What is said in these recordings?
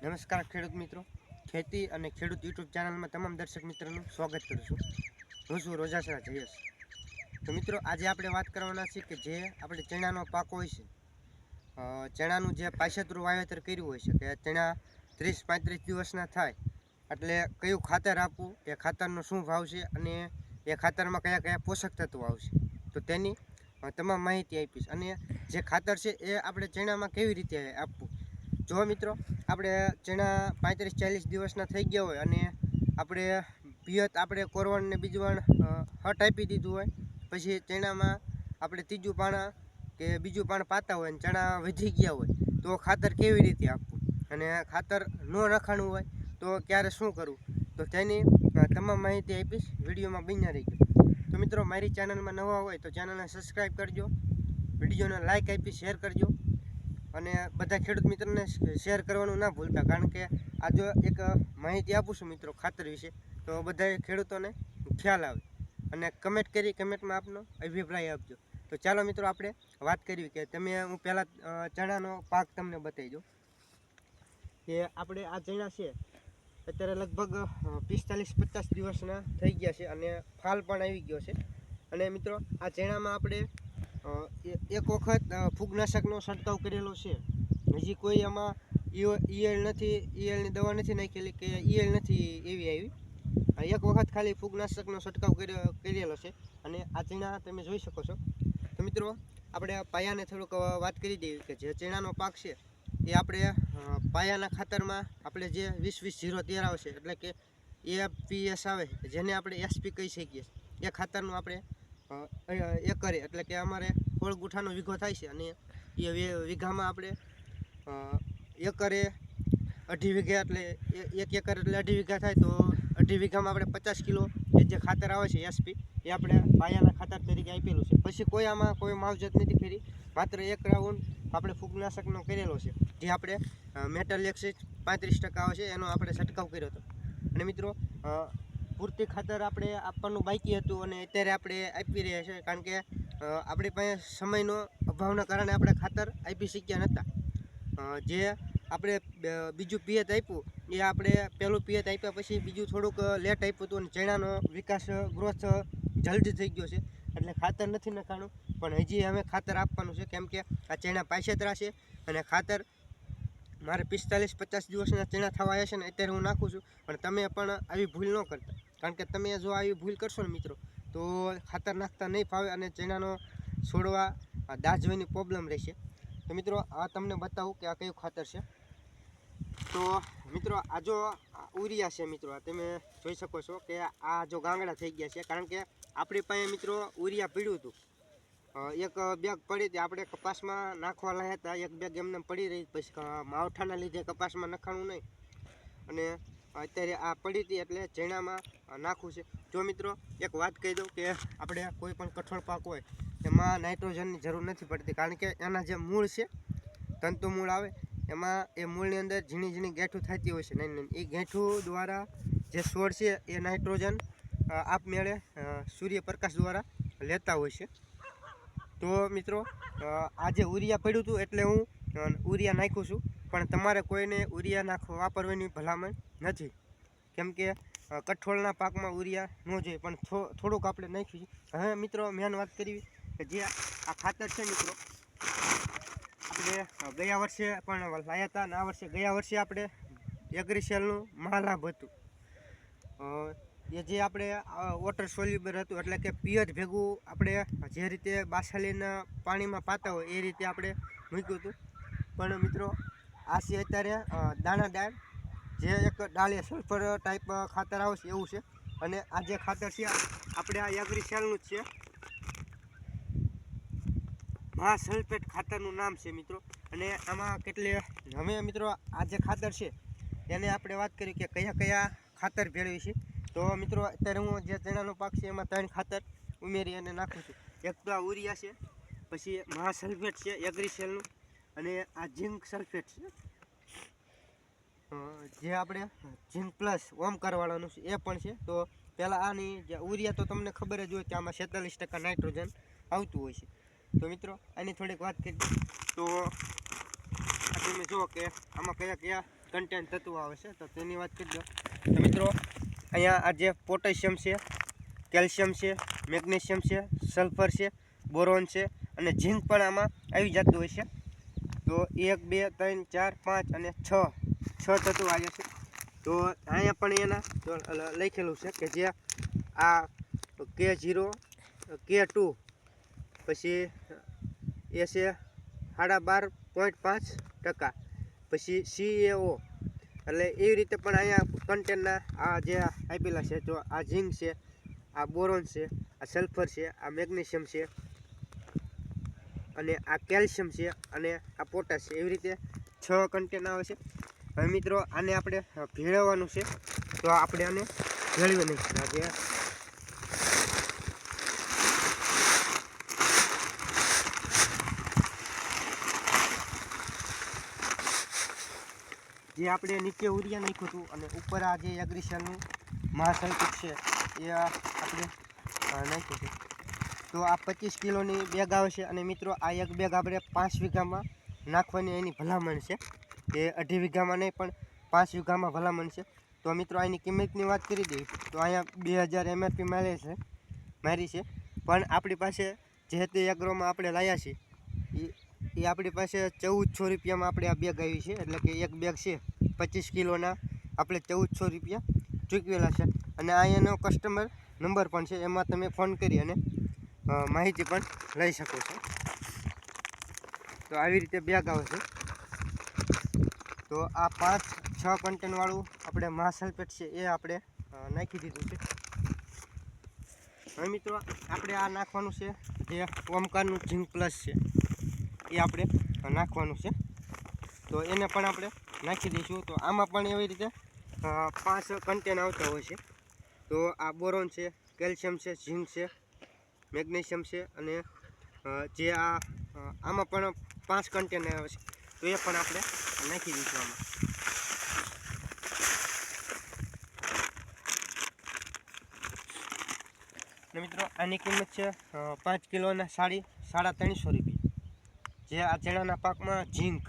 નમસ્કાર ખેડૂત મિત્રો, ખેતી અને ખેડૂત યુટ્યુબ ચેનલમાં તમામ દર્શક મિત્રોનું સ્વાગત કરું છું. હું છું રોજાસરા જયેશ. તો મિત્રો, આજે આપણે વાત કરવાના છીએ કે જે આપણે ચણાનો પાક હોય છે, ચણાનું જે પાછેતરું વાવેતર કર્યું હોય છે, કે ચણા 30-35 દિવસના થાય એટલે કયું ખાતર આપવું, એ ખાતરનો શું ભાવ છે અને એ ખાતરમાં કયા કયા પોષક તત્વો આવશે, તો તેની તમામ માહિતી આપીશ. અને જે ખાતર છે એ આપણે ચણામાં કેવી રીતે આપવું. જો મિત્રો, આપણે ચણા 35-40 દિવસના થઈ ગયા હોય અને આપણે પિયત આપણે કોરવણ ને બીજવણ હટ આપી દીધું હોય, પછી ચણામાં આપણે ત્રીજું પાણા કે બીજું પાણ પાતા હોય અને ચણા વધી ગયા હોય, તો ખાતર કેવી રીતે આપવું અને ખાતર ન નખાણું હોય તો ક્યારે શું કરવું, તો તેની તમામ માહિતી આપીશ. વિડીયોમાં બન્યા રહી ગયો. તો મિત્રો, મારી ચેનલમાં નવા હોય તો ચેનલને સબસ્ક્રાઈબ કરજો, વિડીયોને લાઇક આપી શેર કરજો અને બધા ખેડૂત મિત્રોને શેર કરવાનું ના ભૂલતા, કારણ કે આ જો એક માહિતી આપું છું મિત્રો ખાતર વિશે, તો બધા ખેડૂતોને ખ્યાલ આવે. અને કમેન્ટમાં આપનો અભિપ્રાય આપજો. તો ચાલો મિત્રો, આપણે વાત કરવી કે હું પહેલાં ચણાનો પાક તમને બતાવી દઉં કે આપણે આ ચણા છે અત્યારે લગભગ 45-50 દિવસના થઈ ગયા છે અને ફાલ પણ આવી ગયો છે. અને મિત્રો, આ ચણામાં આપણે એક વખત ફૂગનાશકનો છંટકાવ કરેલો છે. હજી કોઈ આમાં ઈયળની દવા નથી નાખેલી કે ઈયળ નથી એવી આવી. એક વખત ખાલી ફૂગનાશકનો છંટકાવ કરેલો છે અને આ ચણા તમે જોઈ શકો છો. તો મિત્રો, આપણે પાયાને થોડુંક વાત કરી દઈએ કે જે ચણાનો પાક છે એ આપણે પાયાના ખાતરમાં આપણે જે 20-20-0-13 આવશે, એટલે કે APS આવે, જેને આપણે SP કહી શકીએ, એ ખાતરનું આપણે એકરે, એટલે કે અમારે 16 ગુઠાનો વીઘો થાય છે અને એ વીઘામાં આપણે એકરે 2.5 વીઘા, એટલે 1 એકર એટલે 2.5 વીઘા થાય, તો 2.5 વીઘામાં આપણે 50 કિલો એ જે ખાતર આવે છે SP, એ આપણે પાયાના ખાતર તરીકે આપેલું છે. પછી કોઈ માવજત નથી કરી, માત્ર 1 રાઉન્ડ આપણે ફૂગનાશકનો કરેલો છે, જે આપણે મેટલ એક્સિડ 35% આવે છે એનો આપણે છંટકાવ કર્યો હતો. અને મિત્રો, પૂરતી ખાતર આપણે આપવાનું બાકી હતું અને અત્યારે આપણે આપી રહ્યા છીએ, કારણ કે આપણી પાસે સમયનો અભાવના કારણે આપણે ખાતર આપી શક્યા નહોતા. જે આપણે બીજું પિયત આપ્યું એ આપણે પહેલું પિયત આપ્યા પછી બીજું થોડુંક લેટ આપ્યું હતું અને ચણાનો વિકાસ ગ્રોથ જલ્દી થઈ ગયો છે, એટલે ખાતર નથી નખાણું. પણ હજી અમે ખાતર આપવાનું છે, કેમ કે આ ચણા પાછેતરા છે અને ખાતર મારે 45-50 દિવસના ચણા થવા આવ્યા છે ને અત્યારે હું નાખું છું. પણ તમે પણ આવી ભૂલ ન કરતા, કારણ કે તમે જો આવી ભૂલ કરશો ને મિત્રો, તો ખાતર નાખતા નહીં ફાવે અને ચણાનો છોડવા દાઝવાની પ્રોબ્લેમ રહેશે. તો મિત્રો, આ તમને બતાવું કે આ કયું ખાતર છે. તો મિત્રો, આ જો ઉરિયા છે મિત્રો, આ તમે જોઈ શકો છો કે આ જો ગાંગડા થઈ ગયા છે, કારણ કે આપણી પાસે મિત્રો ઉરિયા પીડ્યું હતું. એક બેગ પડી હતી, આપણે કપાસમાં નાખવા લાયા હતા, એક બેગ એમને પડી રહી, પછી માવઠાના લીધે કપાસમાં નખાણું નહીં અને અત્યારે આ પડી હતી એટલે ચણામાં નાખવું છે. જો મિત્રો, એક વાત કહી દઉં કે આપણે કોઈ પણ કઠોળ પાક હોય એમાં નાઇટ્રોજનની જરૂર નથી પડતી, કારણ કે એના જે મૂળ છે, તંતુ મૂળ આવે, એમાં એ મૂળની અંદર ઝીણી ઝીણી ગેઠું થતી હોય છે, નાની એ ગેઠું દ્વારા જે છોડ છે એ નાઇટ્રોજન આપમેળે સૂર્યપ્રકાશ દ્વારા લેતા હોય છે. તો મિત્રો, આ જે ઉરિયા પડ્યું હતું એટલે હું ઉરિયા નાખું છું, પણ તમારે કોઈને ઉરિયા વાપરવાની ભલામણ નથી, કેમ કે કઠોળના પાકમાં ઉરિયા ન જોઈએ, પણ થોડુંક આપણે નાખ્યું છે. હવે મિત્રો, મેન વાત કરવી કે જે આ ખાતર છે મિત્રો, આપણે ગયા વર્ષે પણ લાવ્યા હતા અને આ વર્ષે ગયા વર્ષે આપણે એગ્રીસેલનું મહાલાભ હતું, એ જે આપણે વોટર સોલ્યુબલ હતું, એટલે કે પિયત ભેગું આપણે જે રીતે બાસલીના પાણીમાં પાતા હોય એ રીતે આપણે મૂક્યું હતું. પણ મિત્રો, આ છે અત્યારે દાણાદાર, જે એક ડાળે સલ્ફર ટાઈપ ખાતર આવે છે એવું છે. અને આ જે ખાતર છે આપણે આ એગ્રીસેલનું જ છે, મહાસલ્ફેટ ખાતરનું નામ છે મિત્રો. અને આમાં હવે મિત્રો, આ જે ખાતર છે એને આપણે વાત કરી કે કયા કયા ખાતર ભેળવી છે. તો મિત્રો, અત્યારે હું જે ચણાનો પાક છે એમાં 3 ખાતર ઉમેરી અને નાખું છું. એક તો આ ઉરિયા છે, પછી મહાસલ્ફેટ છે એગ્રીસેલનું, અને આ ઝીંક સલ્ફેટ છે, જે આપણે ઝીંક પ્લસ ઓમકારવાળાનું છે એ પણ છે. તો પહેલાં આની જે ઉરિયા તો તમને ખબર જ હોય કે આમાં 46% નાઇટ્રોજન આવતું હોય છે. તો મિત્રો, આની થોડીક વાત કરી તો તમે જુઓ કે આમાં કયા કયા કન્ટેન્ટ તત્વો આવે છે, તો તેની વાત કરી દો. તો મિત્રો અહીંયા આ જે પોટેશિયમ છે, કેલ્શિયમ છે, મેગ્નેશિયમ છે, સલ્ફર છે, બોરોન છે અને ઝીંક પણ આમાં આવી જતું હોય છે. તો 1 2 3 4 5 અને 6 તત્વો આવ્યા છે. તો અહીંયા પણ એના લખેલું છે કે જે આ K0 K2 પછી એ છે 12.5%, પછી CaO, એટલે એવી રીતે પણ અહીંયા કન્ટેનના આ જે આપેલા છે. તો આ ઝીંક છે, આ બોરોન છે, આ સલ્ફર છે, આ મેગ્નેશિયમ છે અને આ કેલ્શિયમ છે અને આ પોટાશ છે. એવી રીતે 6 કન્ટેન આવે છે. હવે મિત્રો આને આપણે ભેળવવાનું છે, તો આપણે આને ભેળવી નાખીશું. જે આપણે નીચે ઉરિયા નાખ્યું હતું અને ઉપર આ જે એગ્રીસેલનું મહાસલ્ફેટ છે એ આપણે નાખ્યું છે. તો આ 25 કિલોની બેગ આવે છે અને મિત્રો આ એક બેગ આપણે 5 વીઘામાં નાખવાની એની ભલામણ છે. એ 2.5 વીઘામાં નહીં પણ 5 વીઘામાં ભલામણ છે. તો મિત્રો આની કિંમતની વાત કરી દઈએ તો અહીંયા 2000 MRP મારી છે. પણ આપણી પાસે જે તે એગ્રોમાં આપણે લાવ્યા છીએ એ આપણી પાસે 1400 રૂપિયામાં આપણે આ બેગ આવી છે. એટલે કે એક બેગ છે 25 કિલોના આપણે 1400 રૂપિયા ચૂકવેલા છે. અને અહીંયાનો કસ્ટમર નંબર પણ છે, એમાં તમે ફોન કરી અને માહિતી પણ લઈ શકો છો. તો આવી રીતે બેગ આવે છે. તો આ 5-6 કન્ટેનવાળું આપણે મહાસલ્ફેટ છે એ આપણે નાખી દીધું છે. હવે મિત્રો આપણે આ નાખવાનું છે જે ઓમકારનું ઝીંક પ્લસ છે એ આપણે નાખવાનું છે. તો એને પણ આપણે નાખી દઈશું. તો આમાં પણ એવી રીતે 5 કન્ટેન આવતા હોય છે. તો આ બોરોન છે, કેલ્શિયમ છે, ઝીંક છે, મેગ્નેશિયમ છે અને જે આમાં પણ 5 કન્ટેન આવે છે. તો એ પણ આપણે નાખી દઈશું આમાં. ને મિત્રો આની કિંમત છે 5 કિલોના 350 રૂપિયા. જે આ ચણાના પાકમાં ઝીંક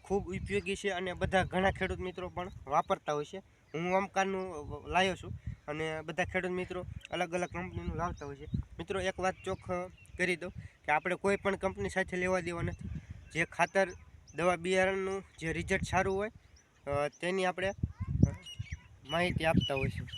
ખૂબ ઉપયોગી છે અને બધા ઘણા ખેડૂત મિત્રો પણ વાપરતા હોય છે. હું ઓમકારનું લાવ્યો છું અને બધા ખેડૂત મિત્રો અલગ અલગ કંપનીનું લાવતા હોય છે. મિત્રો એક વાત ચોખ્ખ કરી દઉં કે આપણે કોઈ પણ કંપની સાથે લેવા દેવા નથી. જે ખાતર દવા બિયારણનું જે રિઝલ્ટ સારું હોય તેની આપણે માહિતી આપતા હોઈશું.